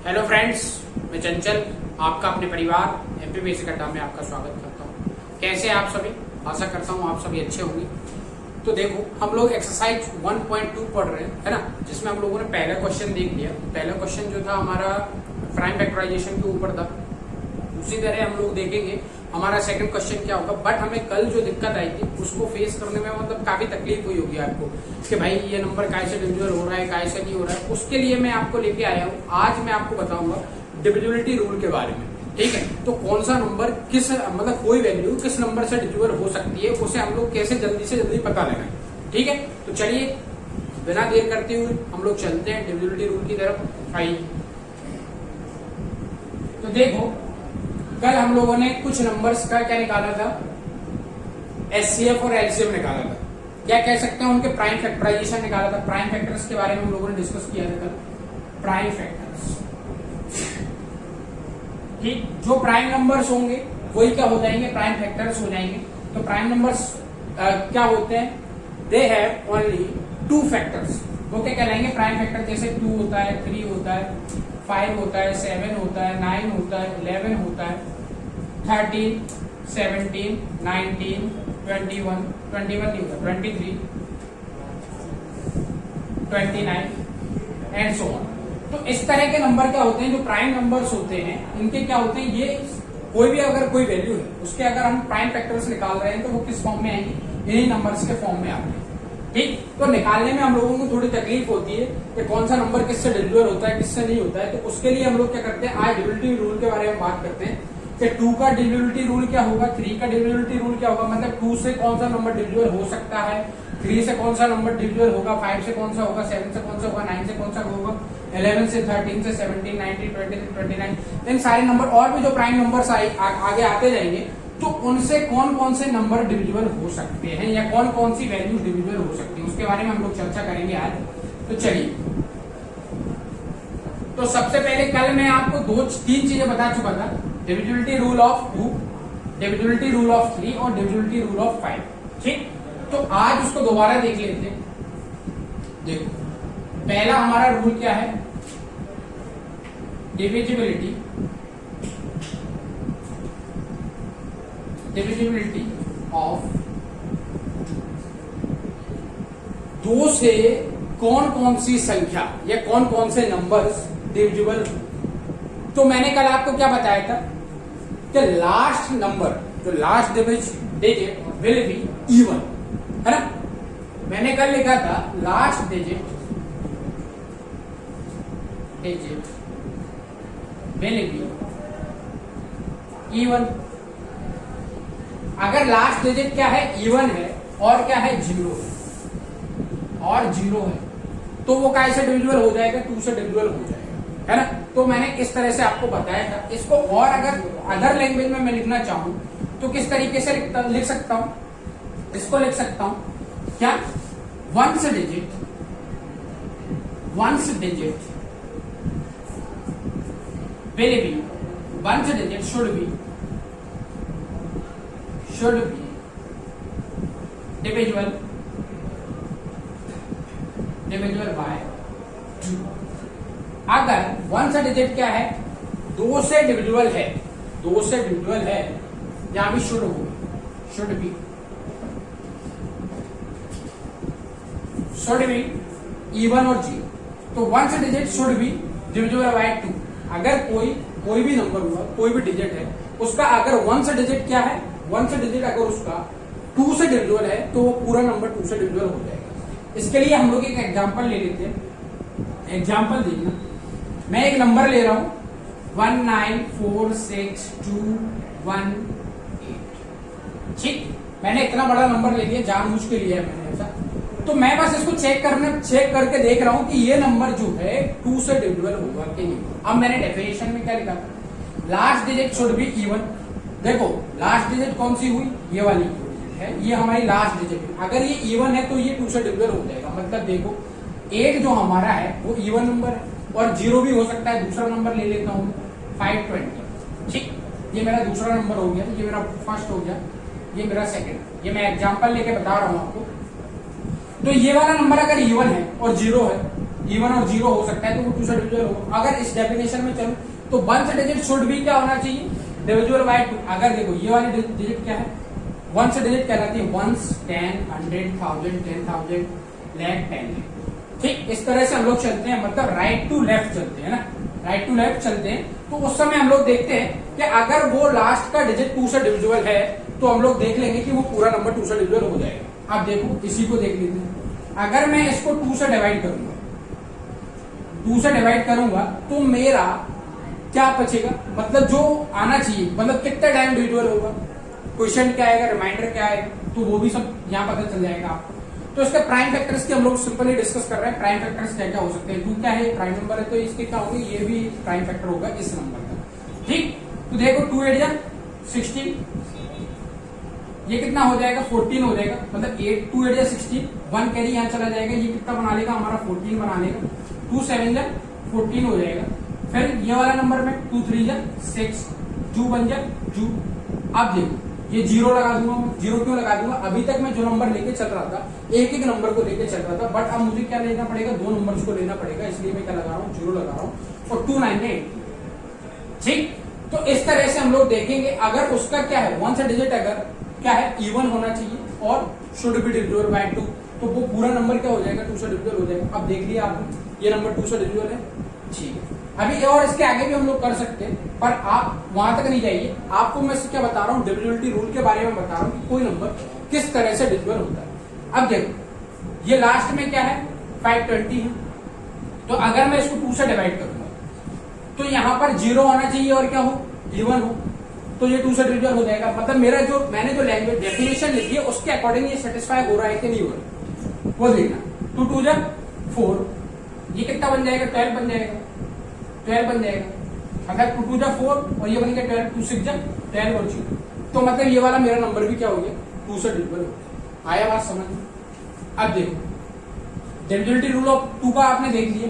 Hello friends, मैं चंचल आपका अपने परिवार एमपी बेसिक अड्डा में आपका स्वागत करता हूँ। कैसे हैं आप सभी? आशा करता हूँ आप सभी अच्छे होंगे। तो देखो, हम लोग एक्सरसाइज 1.2 पढ़ रहे हैं, है ना, जिसमें हम लोगों ने पहला क्वेश्चन देख लिया। पहला क्वेश्चन जो था हमारा प्राइम फैक्टराइजेशन के ऊपर था। उसी तरह हम लोग देखेंगे हमारा सेकंड क्वेश्चन क्या होगा। बट हमें कल जो दिक्कत आई थी उसको फेस करने में मतलब काफी तकलीफ हुई होगी आपको कि भाई ये नंबर कैसे डिविजिबल हो रहा है, कैसे नहीं हो रहा है। उसके लिए मैं आपको लेके आया हूँ। आज मैं आपको बताऊंगा डिविजिबिलिटी रूल के बारे में। ठीक है, तो कौन सा नंबर किस मतलब कोई वैल्यू किस नंबर से डिविजिबल हो सकती है, उसे हम लोग कैसे जल्दी से जल्दी पता लगाएं। ठीक है, तो चलिए बिना देर करते हुए हम लोग चलते हैं डिविजिबिलिटी रूल की तरफ। आइए, तो देखो कल हम लोगों ने कुछ नंबर्स का क्या निकाला था, एचसीएफ और एलसीएम निकाला था। क्या कह सकते हैं, उनके प्राइम फैक्टराइजेशन निकाला था। प्राइम फैक्टर्स के बारे में हम लोगों ने डिस्कस किया था कल। प्राइम फैक्टर्स, ठीक, जो प्राइम नंबर्स होंगे वही क्या हो जाएंगे, प्राइम फैक्टर्स हो जाएंगे। तो प्राइम नंबर्स क्या होते हैं, they have only two factors. वो क्या कहलाएंगे, प्राइम फैक्टर। जैसे 2 होता है, 3 होता है, 5 होता है, 7 होता है, 9 होता है, 11 होता है, 13, 17, 19, 21 नहीं होता, 23, 29 एंड सो ऑन। तो इस तरह के नंबर क्या होते हैं, जो प्राइम नंबर्स होते हैं, इनके क्या होते हैं, ये कोई भी अगर कोई वैल्यू है उसके अगर हम प्राइम फैक्टर्स निकाल रहे हैं तो वो किस फॉर्म में आएंगे, इन्हीं नंबर्स के फॉर्म में आते हैं। ठीक, तो निकालने में हम लोगों को थोड़ी तकलीफ होती है कि कौन सा नंबर किससे डिविजिबल होता है, किससे नहीं होता है। तो उसके लिए हम लोग क्या करते हैं, आज डिविजिबिलिटी रूल के बारे में बात करते हैं कि 2 का डिविजिबिलिटी रूल क्या होगा, 3 का डिविजिबिलिटी रूल क्या होगा। मतलब 2 से कौन सा नंबर डिविजिबल हो सकता है, 3 से कौन सा नंबर डिविजिबल होगा, 5 से कौन सा होगा, 7 से कौन सा होगा, 9 से कौन सा होगा, 11 से, 13 से, 17, 19, 20, 29, इन सारे नंबर और भी जो प्राइम नंबर्स आगे आते जाएंगे, तो उनसे कौन कौन से नंबर डिविजिबल हो सकते हैं या कौन कौन सी वैल्यू डिविजिबल हो सकती है, उसके बारे में हम लोग चर्चा करेंगे आज। तो चलिए, तो सबसे पहले कल मैं आपको 2-3 चीजें बता चुका था, divisibility rule of 2, divisibility rule of 3 और डिविजिबिलिटी रूल ऑफ 5। ठीक, तो आज उसको दोबारा देख लेते हैं। देखो, पहला हमारा रूल क्या है, डिविजिबिलिटी ऑफ 2 से कौन कौन सी संख्या या कौन कौन से नंबर्स डिविजिबल। तो मैंने कल आपको क्या बताया था कि लास्ट नंबर, जो last digit will be even, है ना। मैंने कल लिखा था last digit will be even. अगर लास्ट डिजिट क्या है, इवन है, और क्या है, 0 है, तो वो कैसे डिविजिबल हो जाएगा, 2 से डिविजिबल हो जाएगा, है ना। तो मैंने इस तरह से आपको बताया था। इसको और अगर अदर लैंग्वेज में मैं लिखना चाहूं तो किस तरीके से लिख सकता हूं, इसको लिख सकता हूं क्या, ones digit will be, ones digit should be divisible by 2। अगर वन सा डिजिट क्या है, 2 से डिविजिबल है, यहां भी शुड बी इवन और 0। तो वन सा digit should be divisible bye 2। अगर कोई भी नंबर हुआ, कोई भी डिजिट है, उसका अगर वन सा डिजिट क्या है, वन से डिजिट अगर उसका 2 से डिविजिबल है तो वो पूरा नंबर 2 से डिविजिबल हो जाएगा। इसके लिए हम लोग एक एग्जांपल ले लेते हैं। एग्जांपल देखना, मैं एक नंबर ले रहा हूं 194621 8। ठीक, मैंने इतना बड़ा नंबर ले लिया, जानबूझ के लिया मैंने ऐसा। तो मैं बस इसको चेक करके देख रहा हूं कि ये नंबर जो है 2 से डिविजिबल होगा कि नहीं। अब मैंने डेफिनेशन में क्या लिखा, last digit should be even. देखो, लास्ट डिजिट कौन सी हुई, ये वाली डिजिट है, ये हमारी लास्ट डिजिट है। अगर ये इवन है तो ये 2 से डिविजिबल हो जाएगा। मतलब देखो, 8 जो हमारा है वो इवन नंबर है, और 0 भी हो सकता है। दूसरा नंबर ले लेता हूं 520। ठीक, ये मेरा दूसरा नंबर हो गया, ये मेरा फर्स्ट हो गया, ये मेरा सेकंड। ये मैं एग्जांपल लेके बता रहा हूं आपको। तो ये वाला नंबर अगर इवन है और 0 है इवन और जीरो हो सकता है तो वो 2 से डिविजिबल होगा। अगर इस डेफिनेशन में चलो तो 1 डिजिट शुड भी क्या होना चाहिए, डिविजिबल बाय 2। अगर देखो ये वाली डिजिट क्या है, 1 से डिजिट कहलाती है 1, 10, 100, 1000, 10,000, लाख, 10 लाख। ठीक, इस तरह से हम लोग चलते हैं, मतलब राइट टू लेफ्ट चलते हैं ना, राइट टू लेफ्ट चलते हैं। तो उस समय हम लोग देखते हैं कि अगर वो लास्ट का डिजिट 2 से डिविजिबल है तो हम लोग देख लेंगे कि वो पूरा नंबर 2 से डिविजिबल हो जाएगा। अब देखो इसी को देख लेते हैं, अगर मैं इसको 2 से डिवाइड करूंगा, 2 से डिवाइड करूंगा तो मेरा क्या बचेगा, मतलब जो आना चाहिए, मतलब कितना टाइम डिविजिबल होगा, क्वेश्चन क्या आएगा, रिमाइंडर क्या आएगा, तो वो भी सब यहाँ पता चल जाएगा आपको। तो इसके प्राइम फैक्टर्स की हम लोग सिंपली डिस्कस कर रहे हैं। प्राइम फैक्टर्स क्या क्या हो सकते हैं, 2 क्या है, प्राइम नंबर है, तो इसके क्या होंगे, ये भी प्राइम फैक्टर होगा इस नंबर का। ठीक, तो देखो 2 8 जा 16, ये कितना हो जाएगा, 14 हो जाएगा, मतलब 2 8 जा 16, 1 कैरी यहाँ चला जाएगा, ये कितना बना लेगा हमारा 14 बना लेगा, 2 7 जा 14 हो जाएगा। फिर ये वाला नंबर में 2 3 जा 6, 2 1 जा 2। अब देखो ये जीरो लगा दूंगा, जीरो क्यों लगा दूंगा, अभी तक मैं जो नंबर लेके चल रहा था, एक एक नंबर को लेके चल रहा था, बट अब मुझे क्या लेना पड़ेगा, 2 नंबर्स को लेना पड़ेगा, इसलिए मैं क्या लगा रहा हूँ, जीरो लगा रहा हूँ, और 2 9 8। ठीक, तो इस तरह से हम लोग देखेंगे, अगर उसका क्या है 1 से डिजिट अगर क्या है इवन होना चाहिए और शुड बी डिविजिबल बाय 2, तो वो पूरा नंबर क्या हो जाएगा, 2 से डिविजिबल हो जाएगा। अब देख लिया आपने, ये नंबर 2 से डिविजिबल है। ठीक है, अभी और इसके आगे भी हम लोग कर सकते हैं, पर आप वहां तक नहीं जाइए, आपको मैं क्या बता रहा हूँ, डिविजिबिलिटी रूल के बारे में बता रहा हूँ कि कोई नंबर किस तरह से डिविजिबल होता है। अब देखो ये लास्ट में क्या है 520 है, तो अगर मैं इसको 2 से डिवाइड करूंगा तो यहाँ पर जीरो होना चाहिए और क्या हो, इवन हो, तो ये 2 से डिविजिबल हो जाएगा। मतलब मेरा जो मैंने जो लैंग्वेज डेफिनेशन लिखी है उसके अकॉर्डिंग ये सेटिस्फाई हो रहा है कि नहीं हो रहा, वो देखना। 2 2 जा 4, ये कितना बन जाएगा, 12 बन जाएगा, 12 बन जाएगा। अगर 2 2 जा 4 और ये बन गया 12, 2 6 जा 12 और 0, तो मतलब ये वाला मेरा नंबर भी क्या हो गया, 2 से डिविजिबल हो गया। आया बात समझ में? अब देखो डिविजिबिलिटी रूल ऑफ 2 का आपने देख लिया।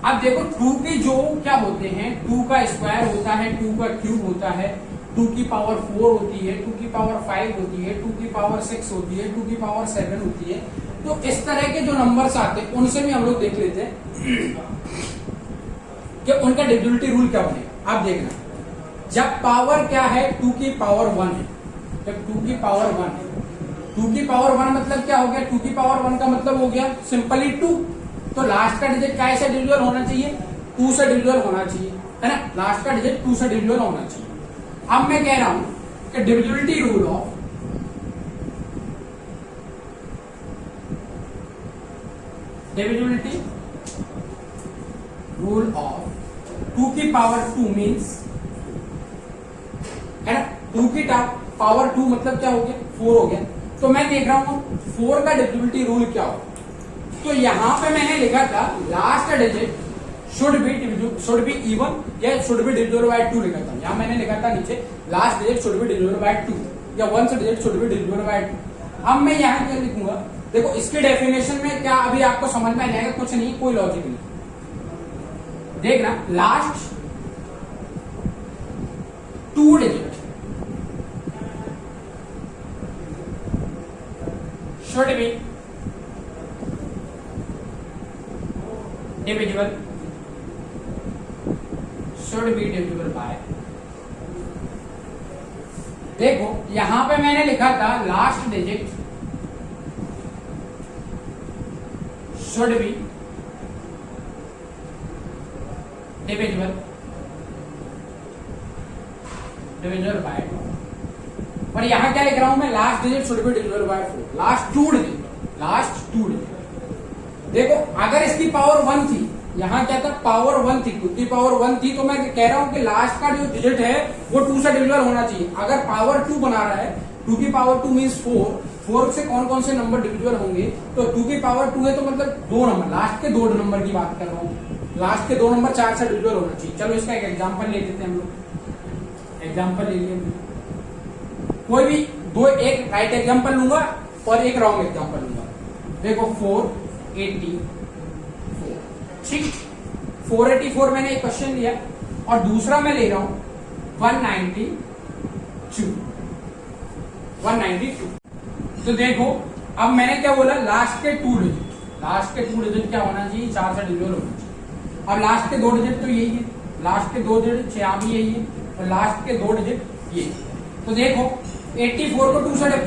अब देखो 2 के जो क्या होते हैं, 2 का स्क्वायर होता है, 2 का क्यूब होता है, 2 की पावर 4 होती है, 2 की पावर 5 होती है, 2 की पावर 6 होती है, 2 की पावर 7 होती है। तो इस तरह के जो नंबर्स आते हैं उनसे भी हम लोग देख लेते हैं कि उनका डिविजिबिलिटी रूल क्या बनेगा। आप देखना, जब पावर क्या है 2 की पावर 1 है, जब 2 की पावर 1 है, 2 की पावर 1 मतलब क्या हो गया, 2 की पावर 1 का मतलब हो गया सिंपली 2, तो लास्ट का डिजिट क्या से डिविजिबल होना चाहिए, 2 से डिविजिबल होना चाहिए, है ना, लास्ट का डिजिट 2 से डिविजिबल होना चाहिए। अब मैं कह रहा हूं कि divisibility rule of divisibility rule of 2 की पावर 2 मीन्स, है ना, 2 की पावर 2 मतलब क्या हो गया, 4 हो गया। तो मैं देख रहा हूं 4 का डिविजिबिलिटी रूल क्या हो, तो यहां पे मैंने लिखा था last digit should be even या शुड बी डिविजिबल बाय 2 लिखा था। यहां मैंने लिखा था नीचे last digit should be divisible bye 2 या 1 से digit should be divisible bye 2। अब मैं यहां क्या लिखूंगा, देखो इसके डेफिनेशन में क्या अभी आपको समझ में आ जाएगा, कुछ नहीं, कोई लॉजिक नहीं। देखना last 2 digit should be divisible, should be divisible bye, देखो यहां पे मैंने लिखा था last digit should be divisible bye, और यहां क्या लिख रहा हूं मैं, last digit should be divisible bye 4, last 2 digit. देखो अगर इसकी पावर 1 थी, यहां क्या था, पावर 1 थी, 2 की पावर 1 थी, तो मैं कह रहा हूं कि लास्ट का जो डिजिट है वो 2 से डिविजिबल होना चाहिए। अगर पावर 2 बना रहा है, 2 की पावर 2 मीन्स 4 से कौन कौन से नंबर डिविजिबल होंगे, तो 2 की पावर 2 है तो मतलब 2 नंबर, लास्ट के 2 नंबर की बात कर रहा हूँ, लास्ट के 2 नंबर 4 से डिविजिबल होना चाहिए। चलो इसका एक एग्जाम्पल ले लेते हैं हम लोग, एग्जाम्पल ले लिया, कोई भी एक राइट एग्जाम्पल लूंगा और एक रॉन्ग एग्जाम्पल लूंगा। देखो 484, ठीक, 484 मैंने एक क्वेश्चन लिया और दूसरा मैं ले रहा हूं 192। तो देखो अब मैंने क्या बोला, लास्ट के 2 डिजिट, लास्ट के 2 डिजिट क्या होना चाहिए, 4 से डिविजिबल होना चाहिए। अब लास्ट के 2 डिजिट तो यही है, लास्ट के 2 डिजिट यहाँ भी यही है, और लास्ट के 2 डिजिट ये। तो देखो 84 को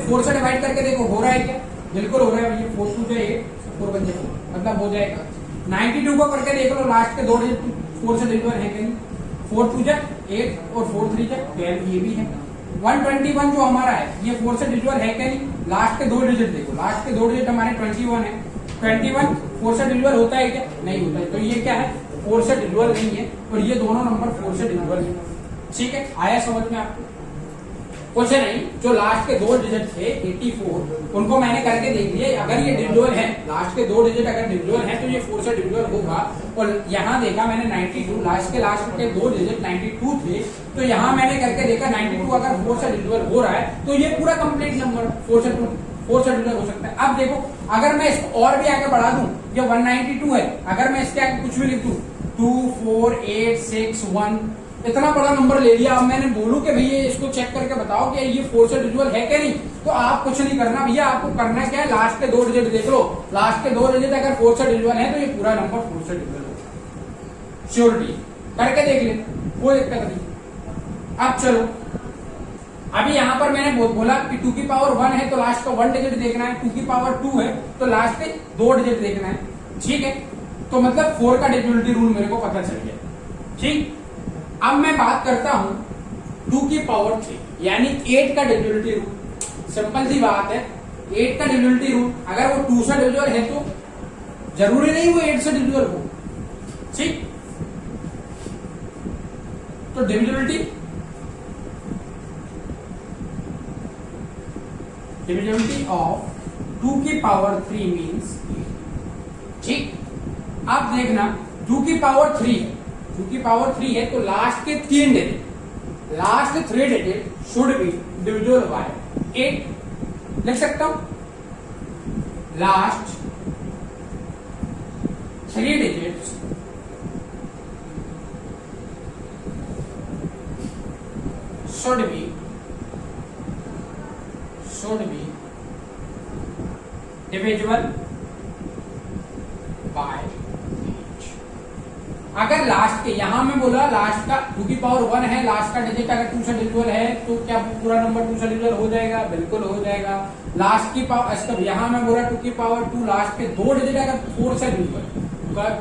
4 से डिवाइड करके देखो हो रहा है क्या, बिल्कुल हो रहा है भैया। 4 2 8 4 बन जाए, मतलब हो जाएगा। 92 को करके देख लो, लास्ट के 2 डिजिट 4 से डिविजिबल है कहीं, 4 2 8 और 4 3 12, ये भी है। 121 जो हमारा है ये 4 से डिविजिबल है क्या नहीं, लास्ट के 2 डिजिट देखो, लास्ट के 2 डिजिट हमारे 21 है। 21 4 से डिविजिबल होता है क्या, नहीं होता है, तो ये क्या है 4 से डिविजिबल नहीं है, और ये दोनों नंबर 4 से डिविजिबल है। ठीक है, आया समझ में आपको? कुछ नहीं, जो लास्ट के 2 डिजिट थे 84 उनको मैंने करके देख लिया, अगर ये डिविजिबल है, लास्ट के 2 डिजिट अगर डिविजिबल है तो ये 4 से डिविजिबल होगा। और यहाँ देखा मैंने 92, लास्ट के 2 डिजिट 92 थे, तो यहाँ मैंने करके देखा 92 अगर 4 से डिविजिबल हो रहा है तो ये पूरा कंप्लीट नंबर 4 से डिविजिबल हो सकता है। अब देखो अगर मैं इसको और भी आगे बढ़ा दूं, ये 192 है, अगर मैं इसके आगे कुछ भी लिख दूं 2 4 8 6 1, इतना बड़ा नंबर ले लिया, अब मैंने बोलूं कि भैया इसको चेक करके बताओ कि ये 4 से डिविजिबल है क्या नहीं, तो आप कुछ नहीं करना भैया, आपको करना क्या है, लास्ट के 2 डिजिट देख लो, लास्ट के 2 डिजिट अगर 4 से डिविजिबल है तो ये पूरा नंबर 4 से डिविजिबल होगा, श्योरिटी करके देख ले, कोई दिक्कत नहीं। अब चलो, अभी यहाँ पर मैंने बोला कि 2 की पावर 1 है तो लास्ट का 1 डिजिट देखना है, 2 की पावर 2 है तो लास्ट के 2 डिजिट देखना है। ठीक है, तो मतलब 4 का डिविजिबिलिटी रूल मेरे को पता चल गया। ठीक, अब मैं बात करता हूं 2 की पावर 3 यानी 8 का डिविजिबिलिटी रूल। सिंपल सी बात है, 8 का डिविजिबिलिटी रूल, अगर वो 2 से डिविजिबल है तो जरूरी नहीं वो 8 से डिविजिबल हो। ठीक, तो डिविजिबिलिटी ऑफ 2 की पावर 3 मीन्स, ठीक, अब देखना 2 की पावर 3 है, 2 की पावर 3 है तो लास्ट के 3 digit, last 3 digit should be divisible bye 8, लिख सकता हूं, last 3 digits should be divisible by 8। अगर लास्ट के, यहां में बोला लास्ट का 2 की पावर 1 है, लास्ट का डिजिट अगर 2 से डिविजिबल है तो क्या पूरा नंबर 2 से डिविजिबल हो जाएगा, बिल्कुल हो जाएगा। लास्ट की पावर, यहां में बोला 2 की पावर 2, लास्ट के 2 डिजिट अगर 4 से डिविजिबल,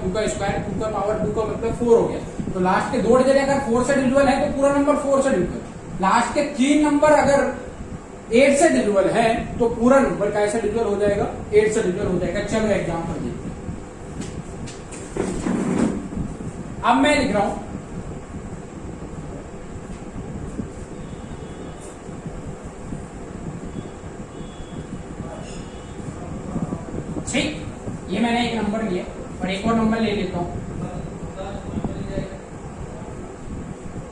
2 का स्क्वायर 2 का पावर 2 का मतलब 4 हो गया, तो लास्ट के 2 डिजिट अगर 4 से डिविजिबल है तो पूरा नंबर 4 से डिविजिबल। लास्ट के 3 नंबर अगर 8 से डिविजिबल है तो पूरा नंबर कैसे डिविजिबल हो जाएगा, 8 से डिविजिबल हो जाएगा। चलो एग्जांपल देखते हैं। अब मैं लिख रहा हूं ठीक, ये मैंने एक नंबर लिया और एक और नंबर ले लेता हूं।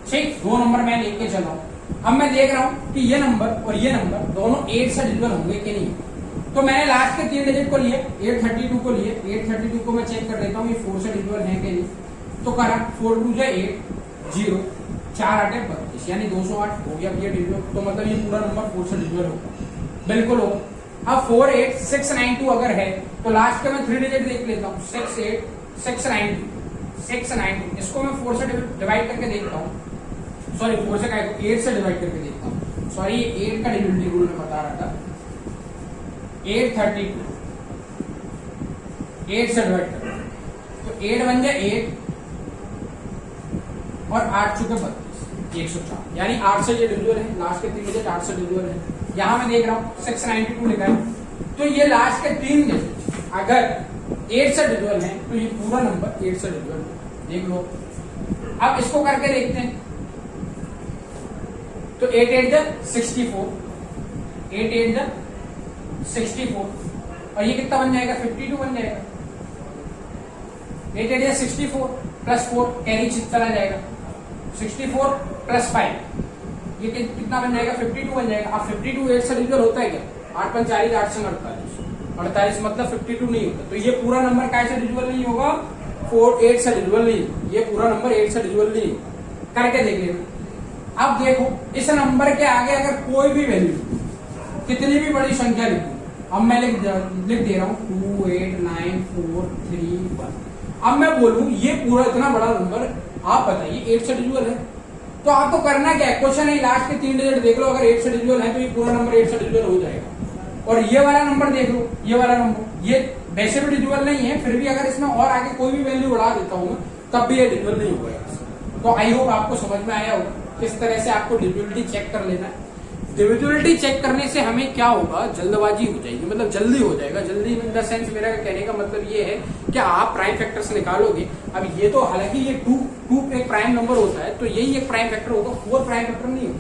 ठीक, 2 नंबर मैं लेके चला हूं। अब मैं देख रहा हूं कि ये नंबर और ये नंबर दोनों 8 से डिविजिबल होंगे कि नहीं, तो मैंने लास्ट के 3 डिजिट को लिए, 832 को लिए, 832 को मैं चेक कर लेता हूं ये 4 से डिविजिबल है कि नहीं, तो करा 4 2 8 0 4 8 32 यानी 208 हो गया ये डिविजिबल, तो मतलब ये पूरा नंबर 4 से डिविजिबल होगा, बिल्कुल होगा। अब 48692 अगर है तो लास्ट का मैं 3 डिजिट देख लेता हूँ, 692, इसको मैं 4 से डिवाइड करके देखता हूँ, सॉरी 4 से 8 से डिवाइड करके देखता हूँ, सॉरी 8 का डिविजिबिलिटी रूल में बता रहा था, 832 8 से डिवाइड करते तो 8 बन जाए 8 और 8 चुके 32 104, यानी 8 से ये डिविजिबल है, लास्ट के 3 डिजिट 8 से डिविजिबल है। यहां मैं देख रहा हूं 692 लिखा है, तो ये लास्ट के 3 डिजिट अगर 8 से डिविजिबल है तो ये पूरा नंबर 8 से डिविजिबल है, देख लो। अब इसको करके देखते हैं, तो 8 8 जा 64, 8 8 जा 64 और ये कितना बन जाएगा, 52 बन जाएगा। 8 8 जा 64 प्लस 4 कैरी चला जाएगा, 64 प्लस 5 ये कितना बन जाएगा, 52 बन जाएगा। अब 52 8 से डिविजिबल होता है क्या, 8 5 40 8 से 48 मतलब 52 नहीं होता, तो ये पूरा नंबर कैसे डिविजिबल नहीं होगा, 8 से डिविजिबल नहीं, ये पूरा नंबर 8 से डिविजिबल नहीं करके देख लेना। अब देखो इस नंबर के आगे अगर कोई भी वैल्यू, कितनी भी बड़ी संख्या लिखूं, अब मैं लिख दे रहा हूँ 289431। अब मैं बोलूं ये पूरा इतना बड़ा नंबर आप बताइए 8 से डिजिटल है, तो आपको करना क्या है, क्वेश्चन है लास्ट के 3 डिजिट देख लो, अगर 8 से डिजिटल है तो ये पूरा नंबर 8 से डिजिटल हो जाएगा। और ये वाला नंबर देख लो, ये वाला नंबर ये वैसे भी डिजिटल नहीं है, फिर भी अगर इसमें और आगे कोई भी वैल्यू बढ़ा देता हूँ तब भी ये डिजिटल नहीं होगा। तो आई होप आपको समझ में आया होगा किस तरह से आपको डिविजिबिलिटी चेक कर लेना है। डिविजिबिलिटी चेक करने से हमें क्या होगा, जल्दबाजी हो जाएगी, मतलब जल्दी हो जाएगा। जल्दी इन द सेंस मेरा कहने का मतलब ये है कि आप प्राइम फैक्टर से निकालोगे। अब ये तो हालांकि ये 2 एक प्राइम नंबर होता है, तो यही एक प्राइम फैक्टर होगा, 4 प्राइम फैक्टर नहीं होगा।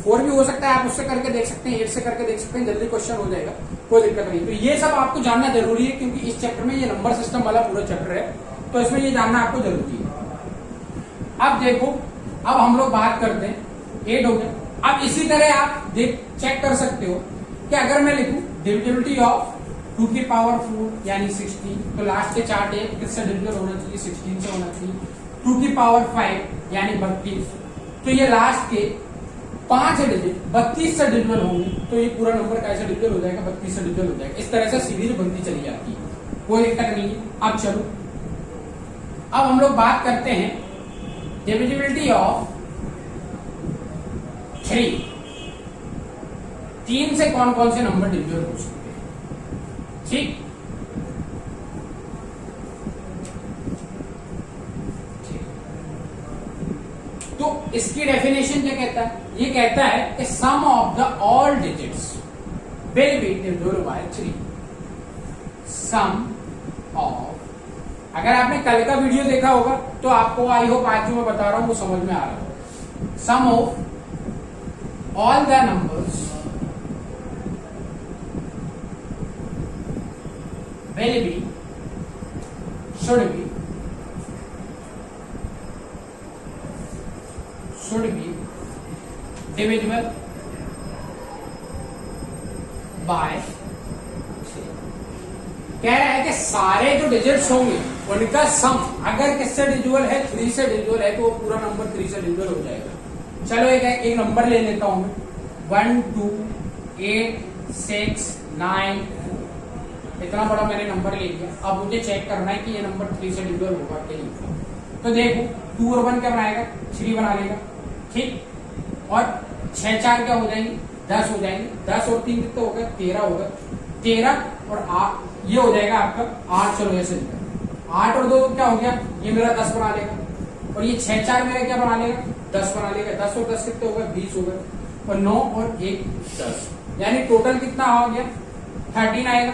4 भी हो सकता है, आप उससे करके देख सकते हैं, 8 से करके देख सकते हैं, जल्दी क्वेश्चन हो जाएगा, कोई दिक्कत नहीं। तो ये सब आपको जानना जरूरी है, क्योंकि इस चैप्टर में ये नंबर सिस्टम वाला पूरा चैप्टर है, तो इसमें ये जानना आपको जरूरी है। अब देखो, अब हम लोग बात करते हैं 8 हो गया। अब इसी तरह आप चेक कर सकते हो कि अगर मैं लिखूं डिविजिबिलिटी ऑफ 2 की पावर 4 यानी 16, तो लास्ट के 4 डेज किससे डिविजिबल होना चाहिए, 16 से होना चाहिए। 2 की पावर 5 यानी 32, तो ये लास्ट के 5 डिजिट 32 से डिविजिबल होंगे, तो ये पूरा नंबर कैसे डिविजिबल हो जाएगा, 32 से डिविजिबल हो जाएगा। इस तरह से सीरीज बनती चली जाती है, कोई दिक्कत नहीं है। अब चलो, अब हम लोग बात करते हैं डिविजिबिलिटी ऑफ 3 से कौन कौन से नंबर डिविजिबल हो सकते हैं, ठीक। तो इसकी डेफिनेशन क्या कहता है, ये कहता है कि sum of the all digits will be divisible by 3। Sum of, अगर आपने कल का वीडियो देखा होगा तो आपको आई होप आज जो मैं बता रहा हूं वो समझ में आ रहा होगा। सम of all the numbers will be, should be divisible by 3। कह रहा है कि सारे जो डिजिट्स होंगे उनका सम अगर किससे डिविजिबल है, 3 से डिविजिबल है, तो वो पूरा नंबर 3 से डिविजिबल हो जाएगा। चलो एक नंबर ले लेता हूं मैं, 1 2 8 6 9। इतना बड़ा मैंने नंबर ले लिया। अब मुझे चेक करना है कि ये नंबर 3 से डिविजिबल होगा कि नहीं। तो देखो 2 और 1 क्या बनाएगा, 3 बना लेगा, ठीक। और 6 4 क्या हो जाएंगे, 10 हो जाएंगे। 10 और 3 कितना होगा, 13 होगा। 13 और 8 ये हो जाएगा आपका 8। चलो ऐसे 8 और 2 क्या हो गया, ये मेरा 10 बना लेगा। और ये 6 4 मेरा क्या बना लेगा, 10 बना लेगा। 10 और 10 कितने हो गए, 20 हो गए। और 9 और 1 10, यानी टोटल कितना आ गया, 13 आएगा।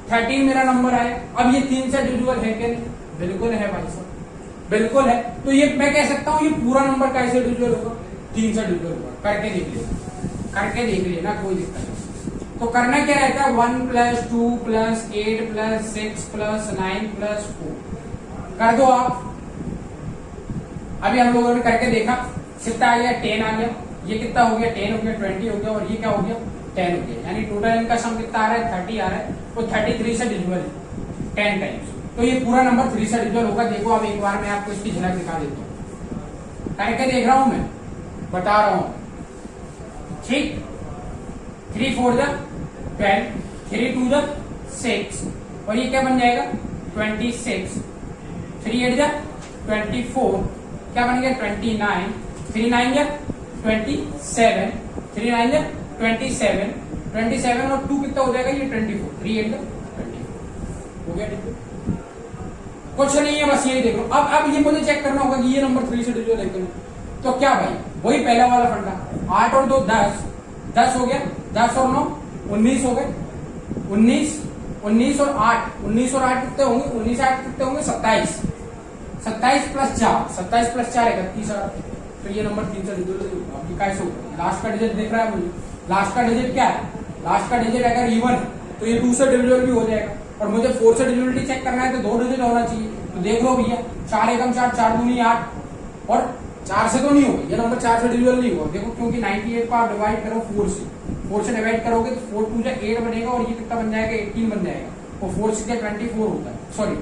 13 मेरा नंबर आया। अब ये 3 से डिविजिबल है क्या, नहीं, बिल्कुल है भाई साहब, बिल्कुल है। तो ये मैं कह सकता हूं ये पूरा नंबर कैसे डिविजिबल होगा, 3 से डिविजिबल होगा। करके देख लेना, कोई दिक्कत नहीं। तो करना क्या रहता है, 1 + 2 + 8 + 6 + 9 + 4 कर दो आप। अभी हम लोगों ने करके देखा, कितना आ गया, 10 आ गया। ये कितना हो गया, 10 हो गया, 20 हो गया, और ये क्या हो गया, 10 हो गया। यानी टोटल इनका सम कितना आ रहा है, 30 आ रहा है। तो 33 से डिविजिबल है 10 टाइम्स, तो ये पूरा नंबर 3 से डिविजिबल होगा। देखो अब एक बार मैं आपको इसकी झलक दिखा देता हूँ, करके देख रहा हूं मैं, बता रहा हूं, ठीक। 3 4 = 12, 3 2 = 6, और ये क्या बन जाएगा, 26। 3 8 = 24, क्या बन गया, 29। 3 9 = 27, 3 9 = 27, 27 और 2 कितना हो जाएगा, ये 24। 3 8 = 24 हो गया, ठीक है। कुछ नहीं है, बस यही देख लो। अब ये मुझे चेक करना होगा कि ये नंबर 3 से डिविजिबल है कि नहीं। तो क्या भाई, वही पहला वाला फंडा, 8 और 2 10, 10 हो गया। 10 और 9 19 हो गए। 19 और 8, 19 और 8 कितने होंगे, 19 8 कितने होंगे, 27। 27 + 4, 27 + 4 31 आ। तो ये नंबर 3 से डिविजिबल होगा। अब कैसे होगा, लास्ट का डिजिट देख रहा है मुझे, लास्ट का डिजिट क्या है, लास्ट का डिजिट अगर इवन है तो ये 2 से डिविजिबल भी हो जाएगा। और मुझे 4 से डिविजिबिलिटी चेक करना है तो 2 डिजिट होना चाहिए। तो देख लो भैया, 4 एकम 4, 4 दूनी 8, और 4 से तो नहीं होगा ये नंबर, 4 से डिविजिबल नहीं होगा। देखो क्योंकि 98 को आप डिवाइड करो 4 से, 4 से डिवाइड करोगे तो 4 2 = 8 बनेगा, और ये कितना बन जाएगा, 18 बन जाएगा। और 4 6 = 24 होता है, सॉरी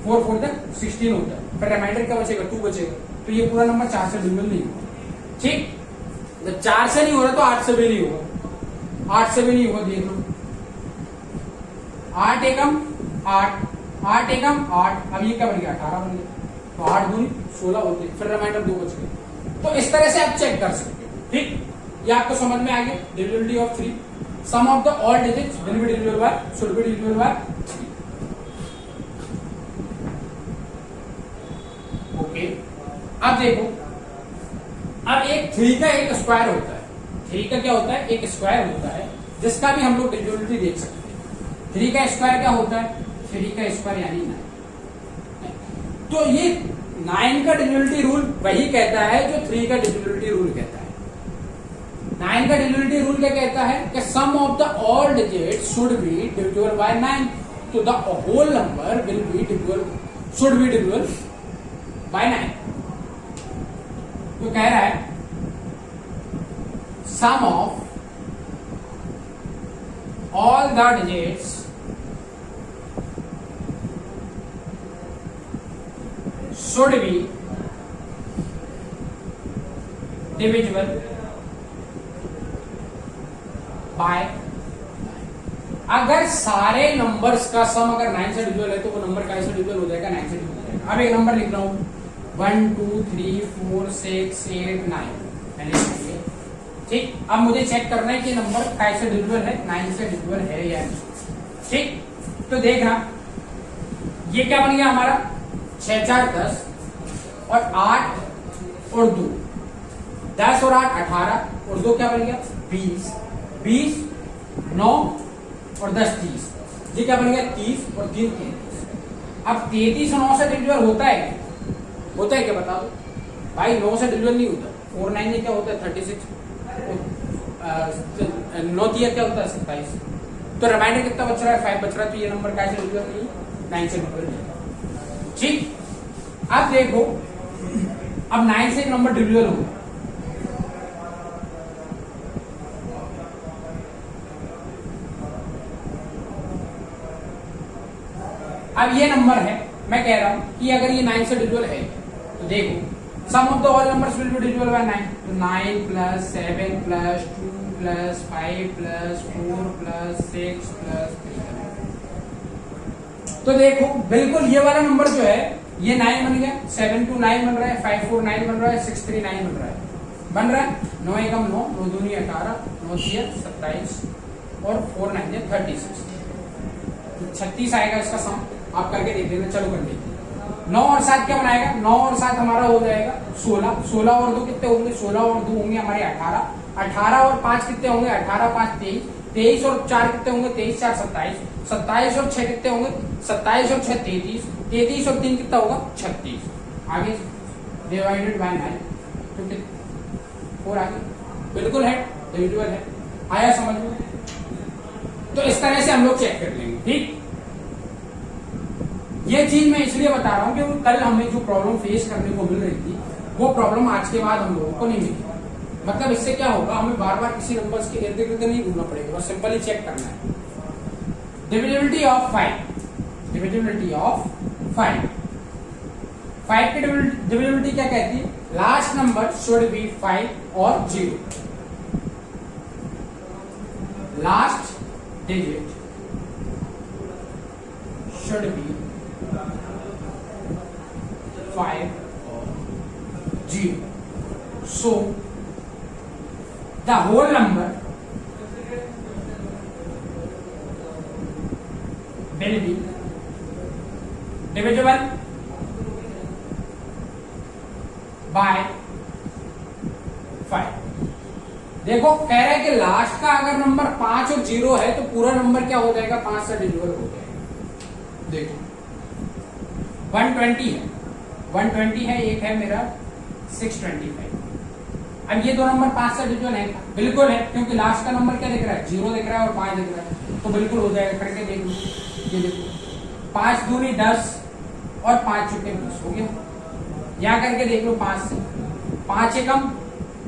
4 4 = 16 होता है। फिर रिमाइंडर क्या बचेगा, 2 बचेगा। तो ये पूरा नंबर 4 से डिविजिबल नहीं होगा, ठीक। जब 4 से नहीं हो रहा तो 8 से भी नहीं होगा, 8 से भी नहीं होगा। देख लो 8 एकम 8, 8 एकम 8, अब ये क्या बन गया 18 बन गया, तो 8 दूनी 16 होते, फिर रिमाइंडर 2 बच गए। तो इस तरह से आप चेक कर सकते हो, ठीक। ये आपको समझ में आ गया divisibility of 3, sum of the all digits will be divisible by, should be divisible by 3। Okay, अब देखो, अब एक 3 का एक स्क्वायर होता है, 3 का क्या होता है, एक स्क्वायर होता है, जिसका भी हम लोग डिविजिबिलिटी देख सकते हैं। 3 का स्क्वायर क्या होता है, 3 का स्क्वायर यानी 9। तो ये 9 का डिविजिबिलिटी रूल वही कहता है जो 3 का डिविजिबिलिटी रूल कहता है। 9 का डिविजिबिलिटी रूल क्या कहता है कि sum of the all digits should be divisible by 9, तो the whole number will be divisible, should be divisible by 9। तो कह रहा है sum of all the digits should be divisible by, अगर सारे नंबर्स का सम अगर 9 से डिविजिबल है तो वो नंबर कैसे डिविजिबल हो जाएगा, 9 से डिविजिबल हो जाएगा। अब एक नंबर लिख रहा हूं 1 2 3 4 6 8 9, ठीक। अब मुझे चेक करना है कि नंबर कैसे डिविजिबल है, 9 से डिविजिबल है या नहीं, ठीक। तो देखना ये क्या बन गया हमारा 6 4 10 और 8 और 2, 10 और 8 18 और 2 क्या बन गया 20, 20 9 और 10 30, ये क्या बन गया 30 और 3 33। अब 33 और 9 से डिविजिबल होता है क्या बता दो भाई, 9 से डिविजिबल नहीं होता। 4 9 ये क्या होता है 36, 9 3 क्या होता है 27, तो रिमाइंडर कितना बच रहा है 5 बच रहा है, तो ये नंबर कैसे डिविजिबल नहीं, 9 से डिविजिबल नहीं, ठीक। अब देखो, अब 9 से एक नंबर डिविजिबल हो गया, अब ये नंबर है, मैं कह रहा हूं कि अगर ये 9 से डिविजिबल है तो देखो sum of the all numbers will be divisible by 9, तो 9 plus 7 plus 2 plus 5 plus 4 plus 6 plus 3। तो देखो बिल्कुल ये वाला नंबर जो है ये 9 बन गया, 7 2 9 बन रहा है, 5 4 9 बन रहा है, 6 3 9 बन रहा है, 9 एकम 9, 9 दूनी 18, 9 3 27 और 4 9 36, 36 आएगा इसका सम। आप करके देख लेना, चलो कर देखिए। 9 और 7 क्या बनाएगा, 9 और 7 हमारा हो जाएगा 16, 16 और 2 कितने होंगे, 16 और 2 होंगे हमारे 18, 18 और 5 कितने होंगे, 18 5 23, 23 और 4 कितने होंगे, 23 4 27, 27 और 6 कितने होंगे, 27 और 6 33, 33 और 3 कितना होगा 36। आगे डिवाइडेड बाय 9, तो कितना 4 आगे, बिल्कुल है डिविजिबल है। आया समझ में? तो इस तरह से हम लोग चेक कर लेंगे, ठीक। ये चीज मैं इसलिए बता रहा हूं कि कल हमें जो प्रॉब्लम फेस करने को मिल रही थी वो प्रॉब्लम आज के बाद हम लोगों को नहीं मिली। मतलब इससे क्या होगा, हमें बार बार किसी नंबर्स के इर्द गिर्द नहीं घूमना पड़ेगा, बस सिंपली चेक करना है। डिविजिबिलिटी ऑफ 5, डिविजिबिलिटी ऑफ 5, 5 की डिविजिबिलिटी क्या कहती है, लास्ट नंबर शुड बी 5 और 0, last digit should be 5 or 0. So the whole number will be divisible by 5. देखो कह रहा है कि लास्ट का अगर नंबर 5 और 0 है तो पूरा नंबर क्या हो जाएगा, 5 से डिविजिबल हो जाएगा। देखो 120 है, 120 है, एक है मेरा 625। अब ये दो नंबर 5 से डिविजिबल है, बिल्कुल है, क्योंकि लास्ट का नंबर क्या दिख रहा है, 0 दिख रहा है और 5 दिख रहा है, तो बिल्कुल हो जाएगा। करके देख लो, ये देखो 5 दूनी 10 और 5 चुके 20 हो गया। या करके देख लो 5 से, 5 एकम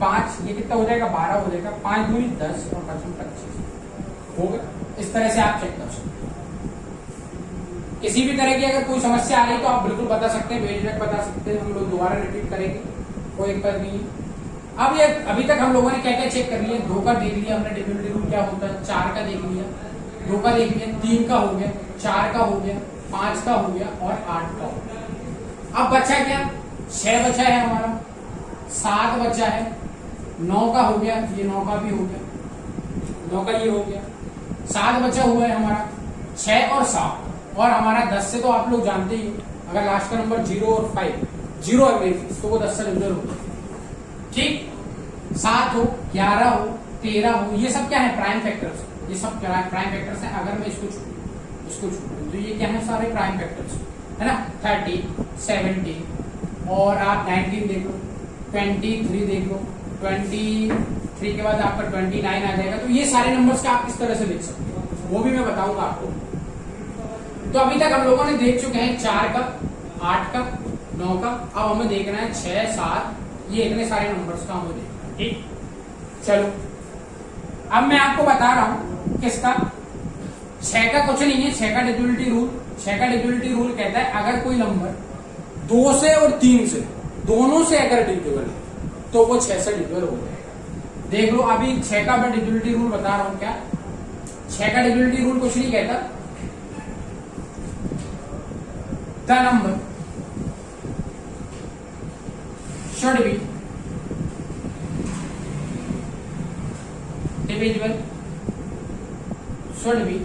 5, ये कितना हो जाएगा 12 हो जाएगा, 5 दूनी 10 और 5 25 हो गया। इस तरह से आप चेक कर सकते हैं। किसी भी तरह की अगर कोई समस्या आ रही तो आप बिल्कुल बता सकते हैं, बेझिझक बता सकते हैं, हम लोग दोबारा रिपीट करेंगे, कोई दिक्कत नहीं। अब ये अभी तक हम लोगों ने क्या क्या चेक कर लिया, 2 का देख लिया हमने डिविजिबिलिटी रूल क्या होता है, 4 का देख लिया, 2 का देख लिया, 3 का हो गया, 4 का हो गया, 5 का हो गया और 8 का हो गया। अब बचा क्या, 6 बचा है हमारा, 7 बचा है, 9 का हो गया, ये 9 का भी हो गया, 9 का ये हो गया, 7 बचा हुआ है हमारा, 6 और 7 और हमारा 10 से तो आप लोग जानते ही हो, अगर लास्ट का नंबर 0 और 5 0 है मेरे तो वो 10 से डिविजल हो, ठीक। 7 हो, 11 हो, 13 हो, ये सब क्या है, प्राइम फैक्टर्स, ये सब प्राइम फैक्टर्स हैं। अगर मैं इसको छोड़ू तो ये क्या है, सारे प्राइम फैक्टर्स है ना। 30, 70 और आप 19 देख लो, 23 देख लो, 23 के बाद आपका 29 आ जाएगा। तो ये सारे नंबर्स का आप किस तरह से लिख सकते हो वो भी मैं बताऊंगा आपको। तो अभी तक हम लोगों ने देख चुके हैं 4 का, 8 का, 9 का। अब हमें देखना है 6, 7, ये इतने सारे नंबर्स का हमें देखना है, ठीक। चलो अब मैं आपको बता रहा हूं किसका, 6 का कुछ नहीं है, 6 का डिविजिबिलिटी रूल। 6 का डिविजिबिलिटी रूल कहता है अगर कोई नंबर 2 से और 3 से दोनों से अगर डिविजिबल है तो वो 6 से डिविजिबल हो जाएगा। देख लो अभी 6 का मैं डिविजिबिलिटी रूल बता रहा हूं। क्या 6 का डिविजिबिलिटी रूल कुछ नहीं कहता, the number should be divisible, should be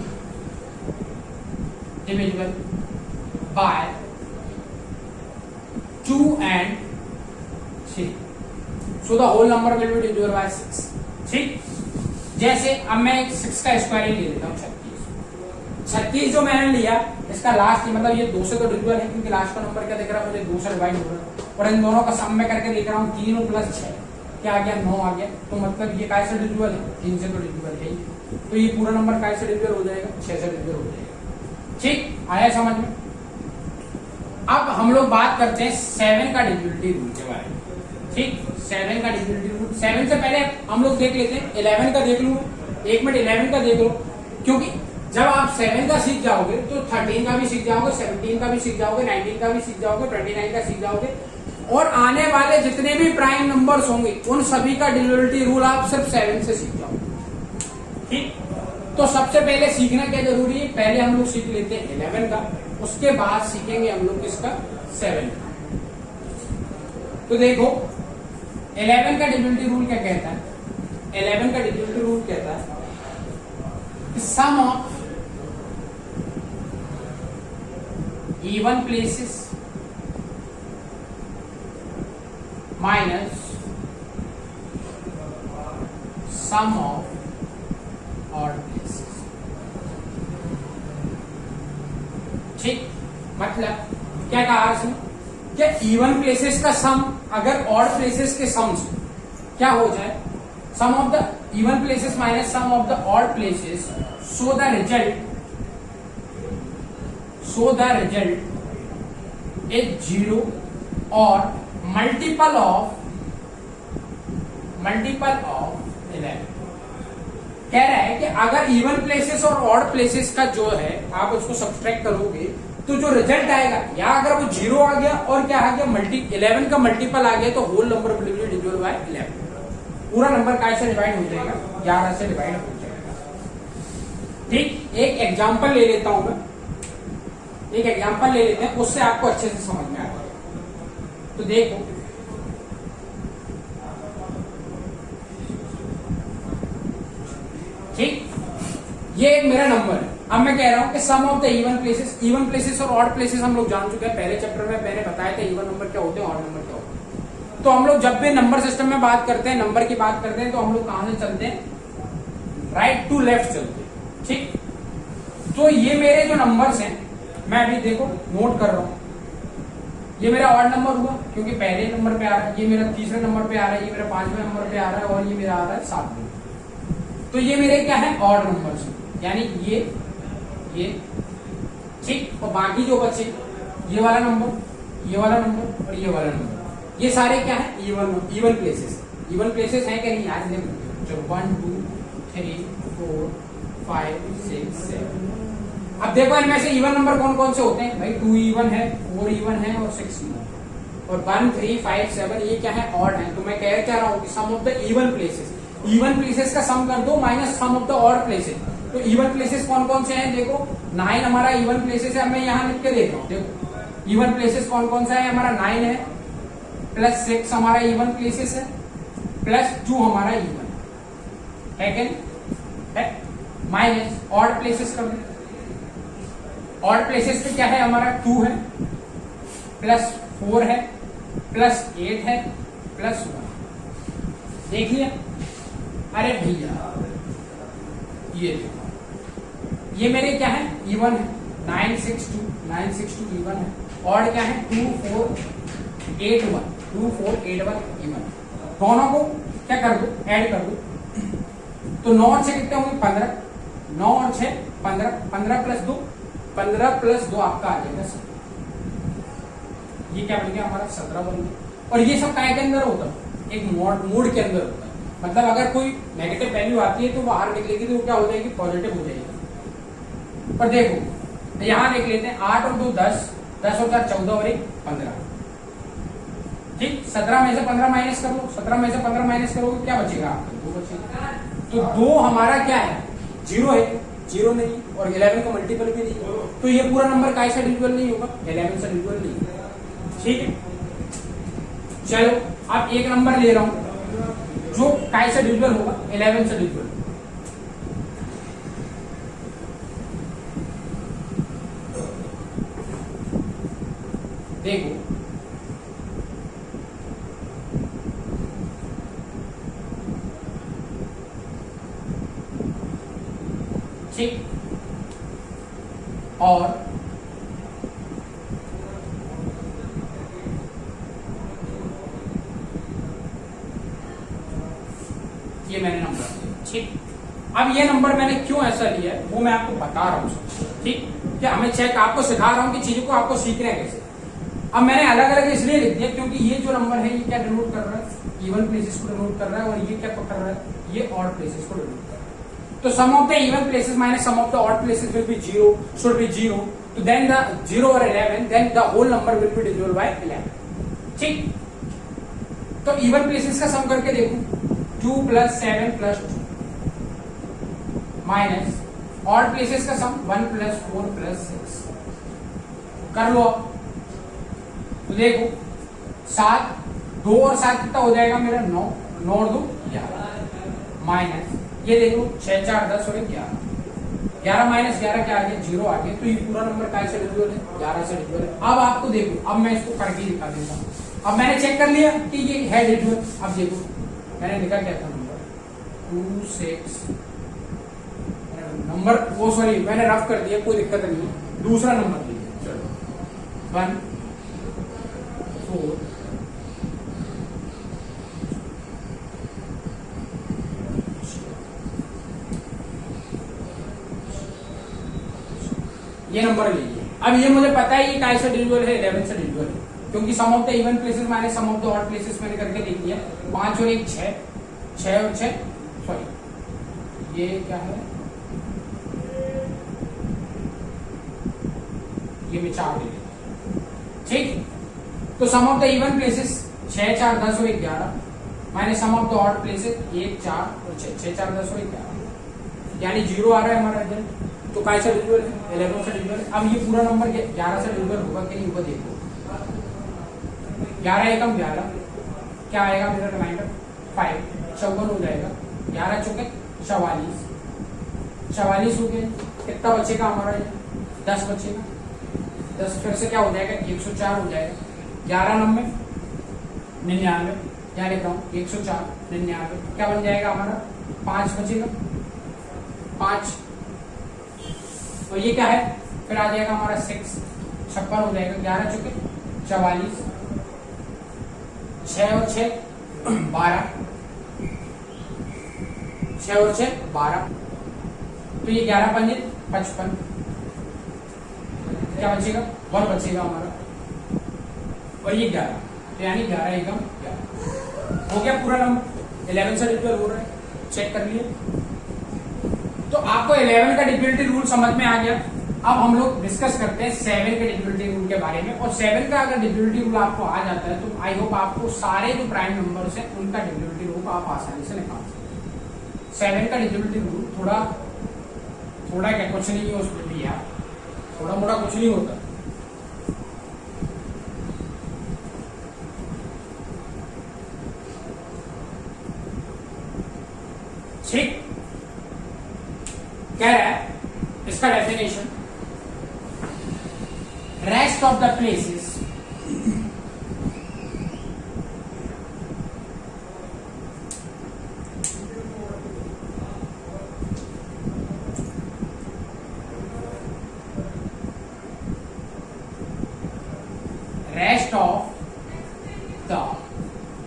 divisible by 2 and 3, so the whole number will be divisible by 6, ठीक। जैसे अब मैं 6 का स्क्वायर ही ले लेता हूँ, 36 जो मैंने लिया इसका लास्ट मतलब ये 2 से तो डिविजिबल है क्योंकि लास्ट का नंबर क्या दिख रहा है मुझे, 2 से डिवाइड हो रहा है और इन दोनों का सम में करके देख रहा हूँ, 3 प्लस 6 क्या आ गया, 9 आ गया। तो मतलब ये काय से डिविजिबल है, 3 से तो डिविजिबल है ही। तो ये पूरा नंबर काय से डिविजिबल हो जाएगा, 6 से डिविजिबल हो जाएगा, ठीक। आया समझ में। अब हम लोग बात करते हैं 7 का डिविजिबिलिटी रूल के बारे में, ठीक। 7 का डिविजिबिलिटी रूल, 7 से पहले हम लोग देख लेते हैं 11 का देख लूँ, 1 मिनट 11 का देख लो, क्योंकि जब आप 7 का सीख जाओगे तो 13 का भी सीख जाओगे, 17 का भी सीख जाओगे, 19 का भी सीख जाओगे, 29 का सीख जाओगे और आने वाले जितने भी प्राइम नंबर्स होंगे उन सभी का डिविजिबिलिटी रूल आप सिर्फ 7 से सीख जाओगे, ठीक। तो सबसे पहले सीखना क्या जरूरी है, पहले हम लोग सीख लेते हैं 11 का, उसके बाद सीखेंगे हम लोग किसका, 7 का। तो देखो 11 का डिविजिबिलिटी रूल क्या कहता है, 11 का डिविजिबिलिटी रूल कहता है sum of even places minus sum of odd places, ठीक। मतलब क्या कहा इसमें, क्या इवन प्लेसेस का सम अगर ऑड प्लेसेस के सम से क्या हो जाए, sum of the even places minus sum of the odd places, so the result is 0 or multiple of 11। कह रहा है कि अगर इवन प्लेसेस और ऑड प्लेसेस का जो है आप उसको सब्सट्रैक्ट करोगे तो जो रिजल्ट आएगा, या अगर वो 0 आ गया और क्या आ गया 11 का मल्टीपल आ गया तो whole number will be divisible by 11। पूरा नंबर काय से डिवाइड हो जाएगा, 11 से डिवाइड हो जाएगा, ठीक। एक एग्जांपल ले लेता हूं मैं, एक एग्जांपल ले लेते हैं, उससे आपको अच्छे से समझ में आएगा। तो देखो ठीक, ये एक मेरा नंबर है। अब मैं कह रहा हूं कि sum of the even places और ऑड प्लेसेस हम लोग जान चुके हैं, पहले चैप्टर में मैंने बताया था इवन नंबर क्या होते हैं, ऑड नंबर क्या होते हैं। तो हम लोग जब भी नंबर सिस्टम में बात करते हैं, नंबर की बात करते हैं, तो हम लोग कहां से चलते हैं, राइट टू लेफ्ट चलते हैं, ठीक। तो ये मेरे जो नंबर्स हैं मैं अभी देखो नोट कर रहा हूं, ये मेरा ऑड नंबर हुआ क्योंकि पहले नंबर पे आ रहा है, ये मेरा तीसरे नंबर पे आ रहा है, ये मेरा 5वें नंबर पे आ रहा है और ये मेरा आ रहा है 7वें। तो ये मेरे क्या है, ऑड नंबर्स, यानी ये ठीक। और बाकी जो बचे ये वाला नंबर, ये वाला नंबर और ये वाला नंबर, ये सारे क्या है, इवन प्लेसेस। इवन प्लेसेस है क्या नहीं यार, देखो 1 2 3 4 5 6 7। अब देखो इनमें से इवन नंबर कौन कौन से होते हैं भाई, 2 इवन है, 4 इवन है और 6 इवन, और 1 3 5 7 ये क्या है, ऑड है। तो मैं कह रहा हूं कि sum of the even places का सम कर दो minus sum of the odd places. तो इवन प्लेसेस कौन कौन से हैं देखो, 9 हमारा इवन प्लेसेस है, मैं यहाँ लिख के देख रहा हूँ। देखो इवन प्लेसेस कौन कौन सा है, हमारा 9 है, प्लस 6 हमारा इवन प्लेसेस है, प्लस 2 हमारा इवन है क्या है, माइनस ऑड प्लेसेस कर दो। ऑड प्लेसेस पे क्या है हमारा 2 है, प्लस 4 है, प्लस 8 है, प्लस 1। देख लिया? अरे भैया ये देखो, ये मेरे क्या है इवन है, 962 इवन है। ऑड क्या है 2481 इवन। दोनों को क्या कर दो, ऐड कर दो। तो 9 और 6 कितने होंगे 15, 9 और 6 15, 15 प्लस 2, 15 प्लस 2 आपका आ जाएगा 17। ये क्या बन गया हमारा 17 बन गया। और ये सब काय के अंदर होता है, एक मोड के अंदर होता है। मतलब अगर कोई नेगेटिव वैल्यू आती है तो वो बाहर निकलेगी तो वो क्या हो जाएगी, पॉजिटिव हो जाएगी। और देखो यहां देख लेते हैं, 8 और 2 10, 10 और 4 14 और 1 15। ठीक, 17 में से 15 माइनस कर लो, 17 में से 15 माइनस करोगे क्या बचेगा आपको, 2 बचेगा। तो 2 हमारा क्या है 0 है, 0 नहीं, और 11 का मल्टीपल भी नहीं, तो ये पूरा नंबर काय से डिविजिबल नहीं होगा, 11 से डिविजिबल नहीं होगा। ठीक है, चलो अब एक नंबर ले रहा हूं जो काय से डिविजिबल होगा, 11 से डिविजिबल। देखो ठीक, और ये मैंने नंबर दिया। ठीक, अब ये नंबर मैंने क्यों ऐसा लिया है वो मैं आपको बता रहा हूं। ठीक, क्या हमें चेक आपको सिखा रहा हूं कि चीजों को आपको सीखना है कैसे। अब मैंने अलग अलग इसलिए लिख दिया क्योंकि ये जो नंबर है ये क्या डिनोट कर रहा है, इवन प्लेसेस को डिनोट कर रहा है, और ये क्या कर रहा है, ये ऑड प्लेसेस को डिनोट कर रहा है। तो sum of the even places minus sum of the odd places will be 0, should be 0। तो देन द 0 और 11, then the whole number will be divisible by 11। ठीक, तो इवन प्लेसेस का सम करके देखो, 2 plus 7 plus 2 minus odd places का सम 1 plus 4 plus 6 कर लो। तो देखो 7, 2 और 7 कितना हो जाएगा मेरा 9, 9 और 2 11, माइनस ये देखो 6 4 10 और 11, 11 माइनस 11 क्या आ गया 0 आ गया। तो ये पूरा नंबर काय से डिविजिबल है, 11 से डिविजिबल है। अब आपको देखो, अब मैं इसको करके दिखा देता हूं। अब मैंने चेक कर लिया कि ये है डिविजिबल। अब देखो मैंने लिखा क्या था नंबर 26 नंबर, वो सॉरी मैंने रफ कर दिया, कोई दिक्कत नहीं है। दूसरा नंबर लीजिए, चलो 1 4 ये नंबर लीजिए। अब ये मुझे पता है ये काय से डिविजिबल है, 11 से डिविजिबल है, क्योंकि sum of the even places minus sum of the odd places मैंने करके देख लिया। 5 और 1 6, 6 और 6 सॉरी ये क्या है, ये मैं 4 ले लेता। ठीक, तो sum of the even places 6 4 10 और 11 minus sum of the odd places 1 4 और 6, 6 4 10 और 11, यानी 0 आ रहा है हमारा रिजल्ट। तो काय से डिविजिबल है, 11 से डिविजिबल है। अब ये पूरा नंबर 11 से डिविजिबल होगा कि नहीं होगा देखो, 11 एकम 11 क्या आएगा मेरा रिमाइंडर 5, 54 हो जाएगा, 11 चौके 44, 44 हो गए। कितना बचेगा हमारा ये 10 बचेगा, 10 फिर से क्या हो जाएगा 104 हो जाएगा, 11 9 99 क्या लिख रहा हूँ 104 99 क्या बन जाएगा हमारा 5 बचेगा 5, और ये क्या है फिर आ जाएगा हमारा 6 56 हो जाएगा, 11 चुके 44, 6 और 6 12, 6 और 6 12, तो ये 11 5 55 क्या बचेगा 1 बचेगा हमारा, और ये 11, तो यानी 11 एकम 11 हो गया पूरा नंबर। 11 से डिविजिबल हो रहा है, चेक कर लिए। तो आपको 11 का डिविजिबिलिटी रूल समझ में आ गया। अब हम लोग डिस्कस करते हैं 7 के डिविजिबिलिटी रूल के बारे में। और 7 का अगर डिविजिबिलिटी रूल आपको आ जाता है तो आई होप आपको सारे जो प्राइम नंबर्स हैं उनका डिविजिबिलिटी रूल आप आसानी से निकाल सकते हैं। 7 का डिविजिबिलिटी रूल थोड़ा थोड़ा क्या, कुछ नहीं है उसमें भी यार, थोड़ा मोड़ा कुछ नहीं होता। ठीक, कह रहा है इसका definition, rest of the places rest of the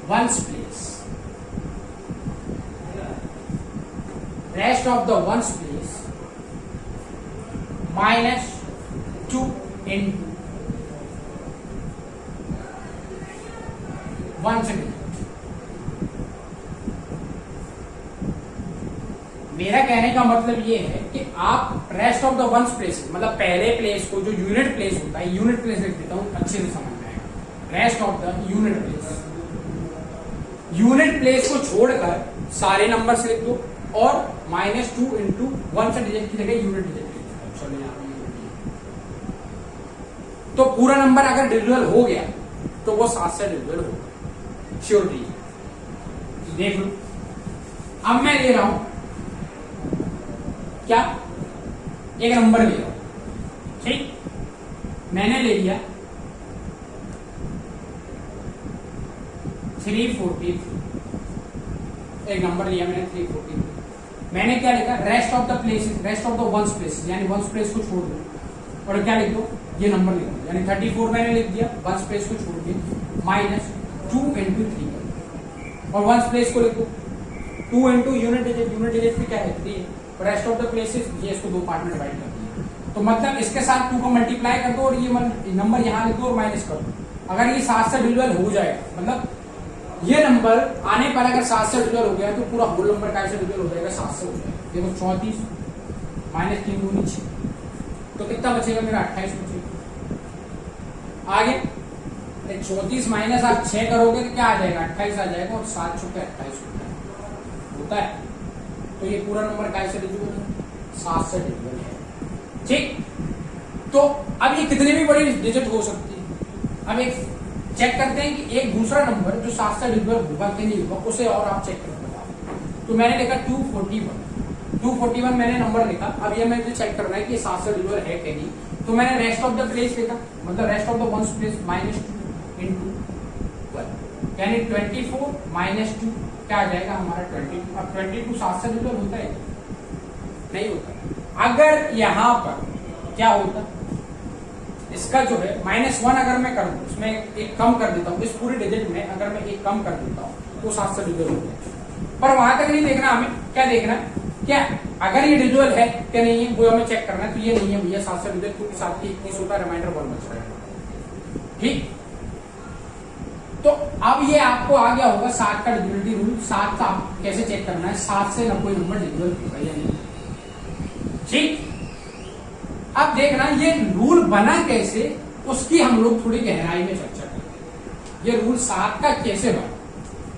ones place, rest of the ones place minus 2 into ones digit। मेरा कहने का मतलब ये है कि आप rest of the ones place, मतलब पहले प्लेस को जो यूनिट प्लेस होता है, यूनिट प्लेस लिख देता हूं अच्छे से समझ में आएगा। Rest of the unit place, unit place को छोड़कर सारे नंबर्स लिख दो और -2 इंटू वन से डिजिट की जगह यूनिट डिजिट लिख दो। चलो यहाँ तो पूरा नंबर अगर डिविजिबल हो गया तो वो 7 से डिविजिबल होगा, श्योरिटी। देख लो, अब मैं ले रहा हूं क्या, एक नंबर ले रहा हूं, ठीक, मैंने ले लिया 343, एक नंबर लिया मैंने 343। मैंने क्या लिखा, rest of the places, rest of the ones places, यानी वंस प्लेस को छोड़ दो और क्या लिख दो, ये नंबर लिख दो, यानी 34 मैंने लिख दिया, वंस प्लेस को छोड़ के -2 इंटू 3 और वंस प्लेस को लिख दो 2 into unit digit, unit digit भी क्या है 3, रेस्ट ऑफ द प्लेसेस ये इसको 2 पार्ट में डिवाइड कर दिया। तो मतलब इसके साथ 2 को मल्टीप्लाई कर दो और ये नंबर यहां लिख दो और माइनस कर दो। अगर ये 7 से डिविजिबल हो जाएगा, मतलब ये नंबर आने पर अगर 7 से डिविजिबल हो गया तो पूरा होल नंबर कैसे डिविजिबल हो जाएगा, 7 से हो जाएगा। देखो 34 -3 दूनी 6, तो कितना बचेगा मेरा 28 बचेगा। आगे 34 माइनस आप 6 करोगे तो क्या आ जाएगा, 28 आ जाएगा और 7 छुपे 28 होता है। तो ये पूरा नंबर कैसे डिविजिबल है, 7 से डिविजिबल है, ठीक। तो अब ये कितनी भी बड़ी डिजिट हो सकती है। अब एक चेक करते हैं कि एक दूसरा नंबर जो 7 से डिविजिबल होगा कि नहीं होगा, उसे और आप चेक करके बताओ। तो मैंने लिखा 241 मैंने नंबर लिखा। अब ये मुझे चेक करना है कि 7 से डिविजिबल है कि नहीं। तो मैंने रेस्ट ऑफ द प्लेस लिखा, मतलब rest of the ones place -2 into 1, यानी 24 -2 क्या आ जाएगा हमारा 22। अब 22 7 से डिविजिबल होता है, नहीं होता। अगर यहां पर क्या होता, इसका जो है -1 अगर मैं कर दूं, उसमें एक कम कर देता हूं, इस पूरे डिजिट में अगर मैं एक कम कर देता हूं तो 7 से डिविजिबल होता है। पर वहां तक नहीं देखना हमें, क्या देखना, क्या अगर ये डिविजिबल है क्या नहीं है वो हमें चेक करना है। तो ये नहीं है भैया 7 से डिविजिबल, क्योंकि 7 की 21 होता है, रिमाइंडर 1 बच रहा है, ठीक। तो अब ये आपको आ गया होगा 7 का डिविजिबिलिटी रूल। 7 का आप कैसे चेक करना है, 7 से न कोई नंबर डिविजिबल होगा या नहीं, ठीक। अब देखना ये रूल बना कैसे, उसकी हम लोग थोड़ी गहराई में चर्चा करेंगे। ये रूल 7 का कैसे बना,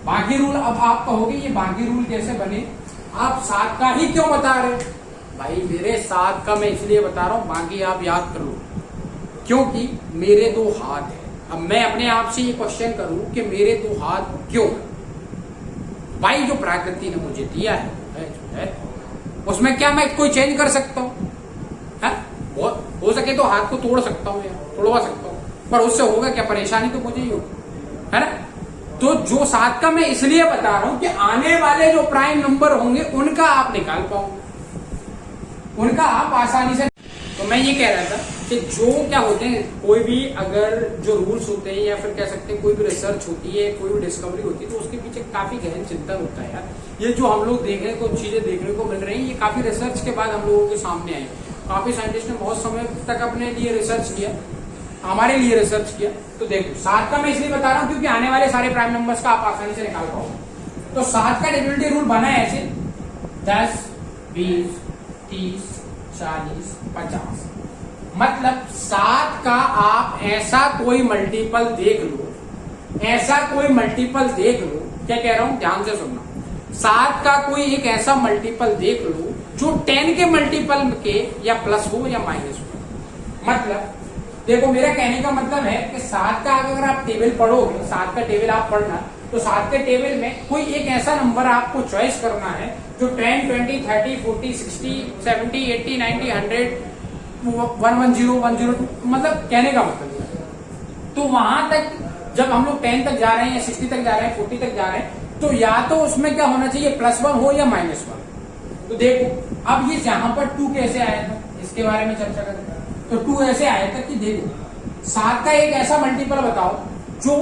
बाकी रूल अब आप कहोगे ये बाकी रूल कैसे बने, आप 7 का ही क्यों बता रहे भाई। मेरे 7 का मैं इसलिए बता रहा हूं, बाकी आप याद कर लो, क्योंकि मेरे 2 हाथ है। अब मैं अपने आप से ये क्वेश्चन करूं कि मेरे 2 हाथ क्यों भाई, जो प्रकृति ने मुझे दिया है उसमें क्या मैं कोई चेंज कर सकता हूं, बहुत हो सके तो हाथ को तोड़ सकता हूं या तोड़वा सकता हूं, पर उससे होगा क्या, परेशानी तो मुझे ही होगी, है ना। तो जो 7 का मैं इसलिए बता रहा हूं कि आने वाले जो प्राइम नंबर होंगे उनका आप निकाल पाओगे, उनका आप आसानी से। तो मैं ये कह रहा था कि जो क्या होते हैं, कोई भी अगर जो रूल्स होते हैं या फिर कह सकते हैं कोई भी रिसर्च होती है, कोई भी डिस्कवरी होती है, तो उसके पीछे काफी गहन चिंतन होता है यार। ये जो हम लोग देख रहे हैं, कुछ चीजें देखने को मिल रही हैं, ये काफी रिसर्च के बाद हम लोगों के सामने आई। काफी साइंटिस्ट ने बहुत समय तक अपने लिए रिसर्च किया, हमारे लिए रिसर्च किया। तो देखो 7 का मैं इसलिए बता रहा हूं क्योंकि आने वाले सारे प्राइम नंबर्स का आप आसानी से निकाल पाओगे। तो 7 का डिविजिबिलिटी रूल बना है ऐसे 10, 20, 30, 40, 50। मतलब 7 का आप ऐसा कोई मल्टीपल देख लो, ऐसा कोई मल्टीपल देख लो, क्या कह रहा हूं ध्यान से सुनना। 7 का कोई एक ऐसा मल्टीपल देख लो जो 10 के मल्टीपल के या प्लस हो या माइनस हो। मतलब देखो मेरा कहने का मतलब है कि 7 का अगर आप टेबल पढ़ोगे, 7 का टेबल आप पढ़ना, तो 7 के टेबल में कोई एक ऐसा नंबर आपको चॉइस करना है जो 10, 20, 30, 40, 60, 70, 80, 90, 100, 110, 102, मतलब कहने का मतलब है। तो वहां तक जब हम लोग 10 तक जा रहे हैं या 60 तक जा रहे हैं, 40 तक जा रहे हैं, तो या तो उसमें क्या होना चाहिए, +1 हो या -1। तो देखो अब ये जहां पर 2 कैसे आया था, इसके बारे में चर्चा करें। तो 2 ऐसे आया था कि देखो 7 का एक ऐसा मल्टीपल बताओ जो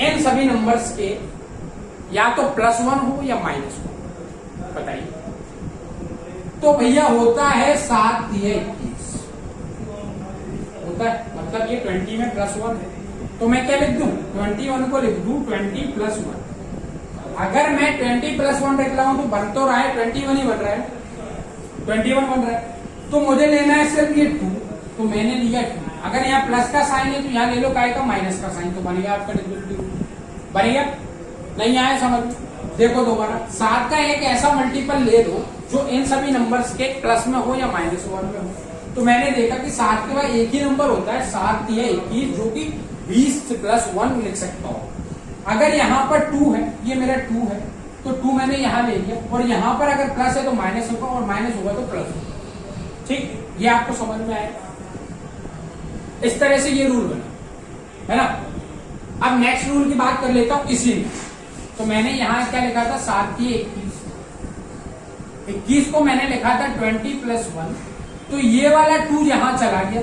n सभी नंबर्स के या तो +1 हो या -1, बताइए। तो भैया होता है 7 या 21 होता है, मतलब ये 20 में +1 है, तो मैं क्या लिख दूं, 21 को लिख दूं 20 + 1। अगर मैं 20 + 1 लिख रहा हूं तो बन तो रहा है 21 ही बन रहा है, 21 बन रहा है। तो मुझे लेना है सिर्फ ये 2, तो मैंने लिया 2। अगर यहाँ प्लस का साइन है तो यहाँ ले लो काय का माइनस का साइन, तो बन गया आपका डिविजिबिलिटी रूल। बन गया, नहीं आया समझ? देखो दोबारा 7 का एक ऐसा मल्टीपल ले दो जो इन सभी नंबर्स के प्लस में हो या -1 में हो। तो मैंने देखा कि 7 के बाद एक ही नंबर होता है 7 या 21, जो कि 20 + 1 लिख सकता हो। अगर यहाँ पर 2 है, ये मेरा 2 है, तो 2 मैंने यहाँ ले लिया, और यहाँ पर अगर प्लस है तो माइनस होगा, और माइनस होगा तो प्लस होगा। ठीक, ये आपको समझ में आएगा। इस तरह से ये रूल बना है ना। अब नेक्स्ट रूल की बात कर लेता हूं इसी में। तो मैंने यहां क्या लिखा था, 7 की 21 को मैंने लिखा था 20 + 1, तो ये वाला 2 यहां चला गया,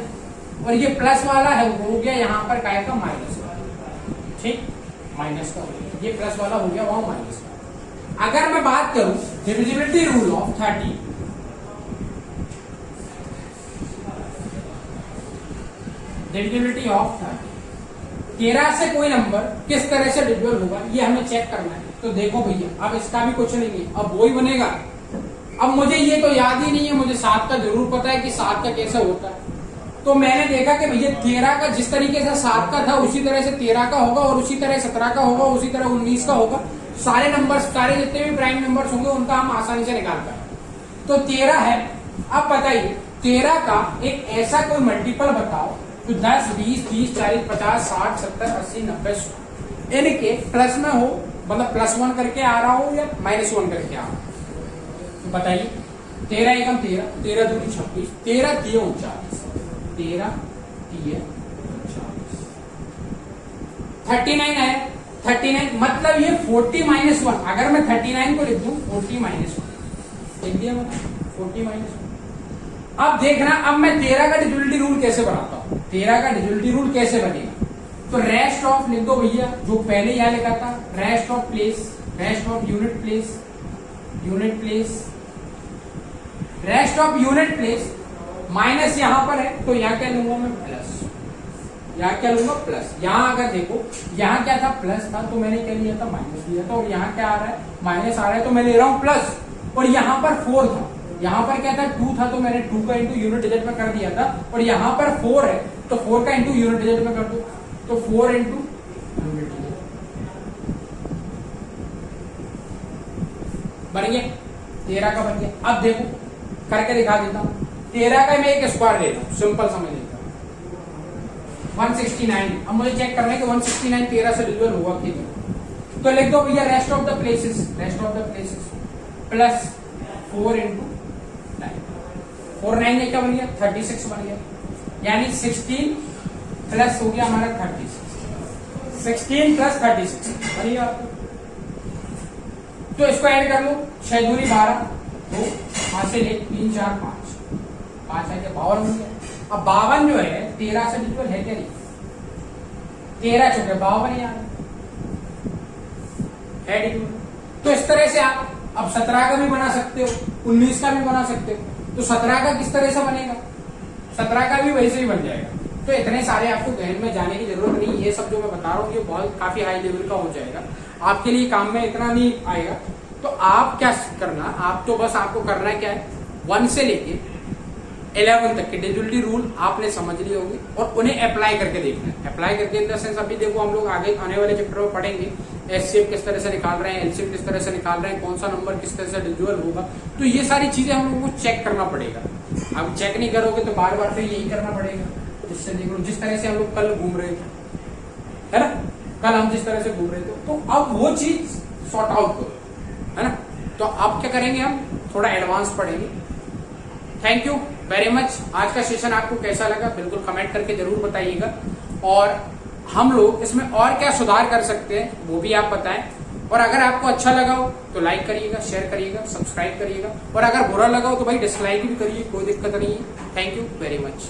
और ये प्लस वाला है हो गया यहाँ पर काय का माइनस वाला। ठीक, माइनस का हो गया, ये प्लस वाला हो गया वहां माइनस का। अगर मैं बात करूं divisibility rule of 30, divisibility of 13 से कोई नंबर किस तरह से डिविजिबल होगा ये हमें चेक करना है। तो देखो भैया अब इसका भी कुछ नहीं है, अब वही बनेगा। अब मुझे ये तो याद ही नहीं है, मुझे 7 का जरूर पता है कि 7 का कैसे होता है। तो मैंने देखा कि भैया 13 का जिस तरीके से 7 का था उसी तरह से 13 का होगा, और उसी तरह 17 का होगा, उसी तरह 19 का होगा। सारे नंबर्स, सारे जितने भी प्राइम नंबर्स होंगे उनका हम आसानी से निकाल पाएंगे। तो 13 है। अब बताइए 13 का एक ऐसा कोई मल्टीपल बताओ तो 10, 20, 30, 40, 50, 60, 70, 80, 90, 100 इनके प्लस में हो, मतलब +1 करके आ रहा हो या -1 करके आ रहा हो। तो बताइए 13 एकम 13, 13 दूनी 26, 13 3 39, 13 3 39, 39 है। 39 मतलब ये 40 - 1। अगर मैं 39 को लिख दूं 40 - 1 लिख दिया, मतलब 40 - 1। अब देखना, अब मैं 13 का डिविजिबिलिटी रूल कैसे बनाता हूं। 13 का डिविजिबिलिटी रूल कैसे बनेगा, तो रेस्ट ऑफ लिख दो भैया, जो पहले यहां लिखा था, rest of place, rest of unit place, unit place, rest of unit place, minus यहां पर है तो यहां क्या लूंगा मैं, प्लस। यहां क्या लूंगा, प्लस। यहां अगर देखो यहां क्या था, प्लस था, तो मैंने क्या लिया था, माइनस लिया था, और यहां क्या आ रहा है, माइनस आ रहा है, तो मैं ले रहा हूं प्लस। और यहां पर 4 था, यहां पर क्या था, 2 था, तो मैंने 2 का इंटू यूनिट डिजिट में कर दिया था, और यहां पर 4 है तो 4 का इंटू यूनिट डिजिट में कर दो, तो 4 इंटू यूनिट डिजिट बन गया, 13 का बन गया। अब देखो करके दिखा देता हूं, 13 का मैं एक स्क्वायर लेता हूं, सिंपल समझ लेता हूं 169। अब मुझे चेक करना है कि 169 13 से डिविजिबल होगा कि नहीं। तो लिख दो भैया rest of the places, rest of the places plus 4 into 9, 4 9 क्या बन गया, 36 बन गया। यानी 16 प्लस हो गया हमारा 36, 16 + 36 बन गया आपको। तो इसको ऐड कर लो, 6 दूनी 12, 2 5 से ले 3 4 5, 5 है क्या, 52 बन गया। अब 52 जो है 13 से डिविजिबल है क्या, नहीं, 13 चुके 52 यार है डिविजिबल। तो इस तरह से आप अब 17 का भी बना सकते हो, 19 का भी बना सकते हो। तो 17 का किस तरह से बनेगा, 17 का भी वैसे ही बन जाएगा। तो इतने सारे आपको गहन में जाने की जरूरत नहीं, ये सब जो मैं बता रहा हूँ ये बहुत काफी हाई लेवल का हो जाएगा, आपके लिए काम में इतना नहीं आएगा। तो आप क्या करना, आप तो बस आपको करना क्या है, 1 से लेके 11 तक के डिविजिबिलिटी रूल आपने समझ लिए होंगे और उन्हें अप्लाई करके देखना है। अप्लाई करके इन द सेंस अभी देखो हम लोग आगे आने वाले चैप्टर में पढ़ेंगे एचसीएफ किस तरह से निकाल रहे हैं, एलसीएम किस तरह से निकाल रहे हैं, कौन सा नंबर किस तरह से डिविजिबल होगा, तो ये सारी चीजें हम लोगों को चेक करना पड़ेगा। अब चेक नहीं करोगे तो बार बार फिर यही करना पड़ेगा। जिससे देख लो जिस तरह से हम लोग कल घूम रहे थे, है ना, कल हम जिस तरह से घूम रहे थे, तो अब वो चीज सॉर्ट आउट करो, है ना। तो अब क्या करेंगे, हम थोड़ा एडवांस पढ़ेंगे। Thank you very much. आज का सेशन आपको कैसा लगा बिल्कुल कमेंट करके जरूर बताइएगा, और हम लोग इसमें और क्या सुधार कर सकते हैं वो भी आप बताएं। और अगर आपको अच्छा लगा हो तो लाइक करिएगा, शेयर करिएगा, सब्सक्राइब करिएगा, और अगर बुरा लगा हो तो भाई डिसलाइक भी करिए, कोई दिक्कत नहीं है। Thank you very much.